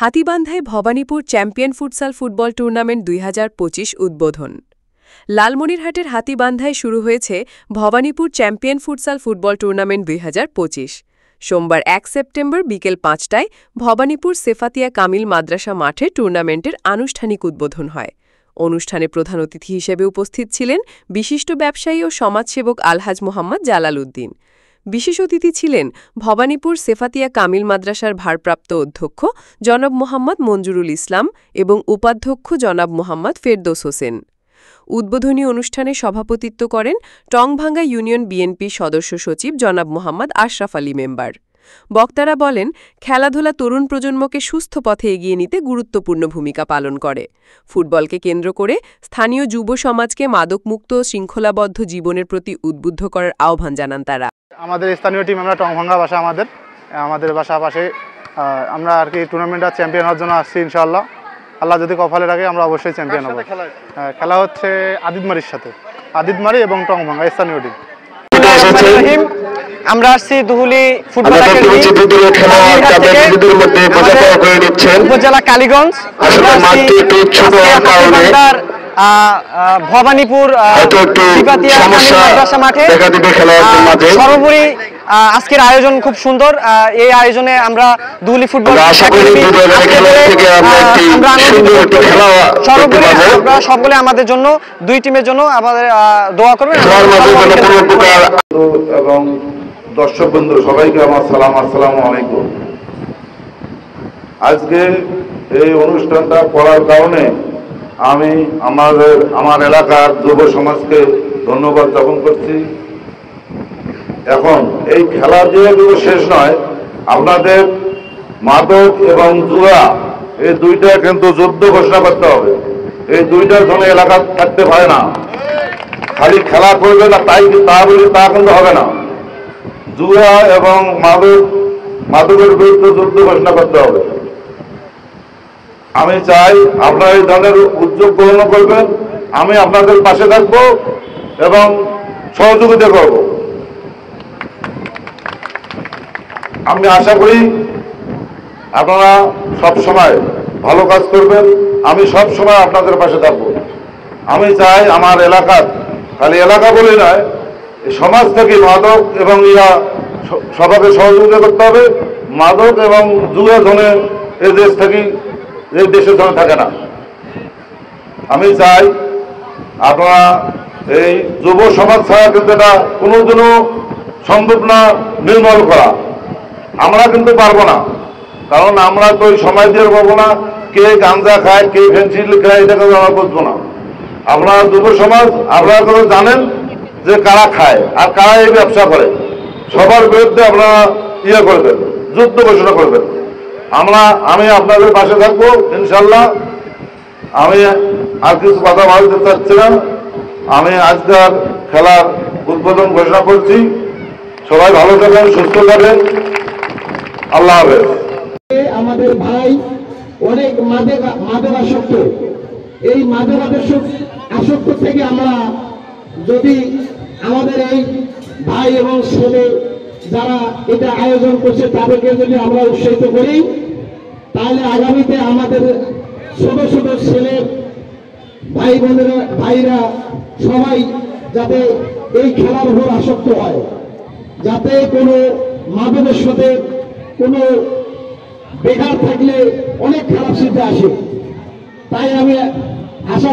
হাতীবান্ধায় Bhabanipur champion futsal football tournament ২০২৫ উদ্বোধন। লালমনিরহাটের হাতীবান্ধায় শুরু হয়েছে Bhabanipur champion futsal football tournament ২০২৫। সোমবার ১ সেপ্টেম্বর বিকেল ৫টায় ভবানীপুর সেফাতিয়া কামিল মাদ্রাসা মাঠে টুর্নামেন্টের আনুষ্ঠানিক উদ্বোধন হয়। অনুষ্ঠানে প্রধান অতিথি হিসেবে উপস্থিত ছিলেন বিশিষ্ট ব্যবসায়ী ও সমাজসেবক আলহাজ মোহাম্মদ জালাল উদ্দিন। বিশেষ অতিথি ছিলেন ভবানীপুর সেফাতিয়া কামিল মাদ্রাসার ভারপ্রাপ্ত অধ্যক্ষ জনাব মোহাম্মদ মঞ্জুরুল ইসলাম এবং উপাধ্যক্ষ জনাব মোহাম্মদ ফেরদৌস হোসেন। উদ্বোধনী অনুষ্ঠানে সভাপতিত্ব করেন টংভাঙ্গা ইউনিয়ন বিএনপি সদস্য সচিব জনাব মোহাম্মদ আশরাফ আলী মেম্বার। বক্তারা বলেন, খেলাধুলা তরুণ প্রজন্মকে সুস্থ পথে এগিয়ে নিতে গুরুত্বপূর্ণ ভূমিকা পালন করে। ফুটবলকে কেন্দ্র করে স্থানীয় যুব সমাজকে মাদকমুক্ত শৃঙ্খলাবদ্ধ জীবনের প্রতি উদ্বুদ্ধ করার আহ্বান জানান তারা। আমাদের স্থানীয় টিম আমরা টংভাঙ্গা বাসা আমাদের বাসা পাশে আমরা আর কি টুর্নামেন্টটা চ্যাম্পিয়ন হওয়ার জন্য আসছি। ইনশাআল্লাহ আল্লাহ যদি কপালে রাখে আমরা অবশ্যই চ্যাম্পিয়ন হব। খেলা হচ্ছে আদিতমারির সাথে, আদিতমারি এবং টংভাঙ্গা স্থানীয় টিম। আমরা আসছি দুহুলি ফুটবল উপজেলা কালীগঞ্জ ভবানীপুর মাদ্রাসা মাঠে। সর্বোপরি আজকের আয়োজন খুব সুন্দর। এই আয়োজনে আমরা দুহুলি ফুটবল সর্বোপরি আমরা সকলে আমাদের জন্য দুই টিমের জন্য আমাদের দোয়া করবেন। এবং দর্শক বন্ধু সবাইকে আমার সালাম, আসসালামু আলাইকুম। আজকে এই অনুষ্ঠানটা করার কারণে আমি আমার এলাকার যুব সমাজকে ধন্যবাদ জ্ঞাপন করছি। এখন এই খেলা দিয়ে কিন্তু শেষ নয়, আপনাদের মাদক এবং জুয়া এই দুইটা কিন্তু যুদ্ধ ঘোষণা করতে হবে। এই দুইটার জন্য এলাকা থাকতে পারে না। খালি খেলা করবে না তা বলি তা কিন্তু হবে না। জুয়া এবং মাদকের বিরুদ্ধে যুদ্ধ ঘোষণা করতে হবে। আমি চাই আপনারা এই ধরনের উদ্যোগ গ্রহণ করবেন। আমি আপনাদের পাশে থাকব এবং সহযোগিতা করব। আমি আশা করি আপনারা সব সময় ভালো কাজ করবেন। আমি সব সময় আপনাদের পাশে থাকব। আমি চাই আমার এলাকার, খালি এলাকা বলে নয়, সমাজ থেকে মাদক এবং সবাইকে সহযোগিতা করতে হবে। মাদক এবং জুয়া ধনে এই দেশ থেকে এই দেশের ধনে থাকে না। আমি চাই আপনারা এই যুব সমাজ ছাড়া কিন্তু এটা কোনোদিনও সম্ভব না নির্মূল করা। আমরা কিন্তু পারবো না, কারণ আমরা তো ওই সময় দিয়ে পারবো না। কে গাঁজা খায়, কে ফেন্সিল খায়, এটা কিন্তু আমরা বুঝবো না। আপনারা যুব সমাজ আপনারা তো জানেন যে কারা খায় আর কারা এই ব্যবসা করে। সবার বিরুদ্ধে আপনারা করবেন, যুদ্ধ ঘোষণা করবেন। আমি আপনাদের পাশে থাকবো ইনশাল্লাহ। আমি আর কিছু কথা বলতে চাচ্ছি না। আমি আজকের খেলার উদ্বোধন ঘোষণা করছি। সবাই ভালো থাকবেন, সুস্থ থাকবেন। আল্লাহ হাফেজ। আমাদের ভাই অনেক মাদক আসক্ত। এই মাদক আসক্ত থেকে আমরা যদি আমাদের এই ভাই এবং ছেলে যারা এটা আয়োজন করছে তাদেরকে যদি আমরা উৎসাহিত করি, তাহলে আগামীতে আমাদের ছোট ছোট ছেলে ভাইরা সবাই যাতে এই খেলার উপর আসক্ত হয়, যাতে কোনো মাদকের সাথে কোনো বেকার থাকলে অনেক খারাপ সিদ্ধে আসে। তাই আমি আশা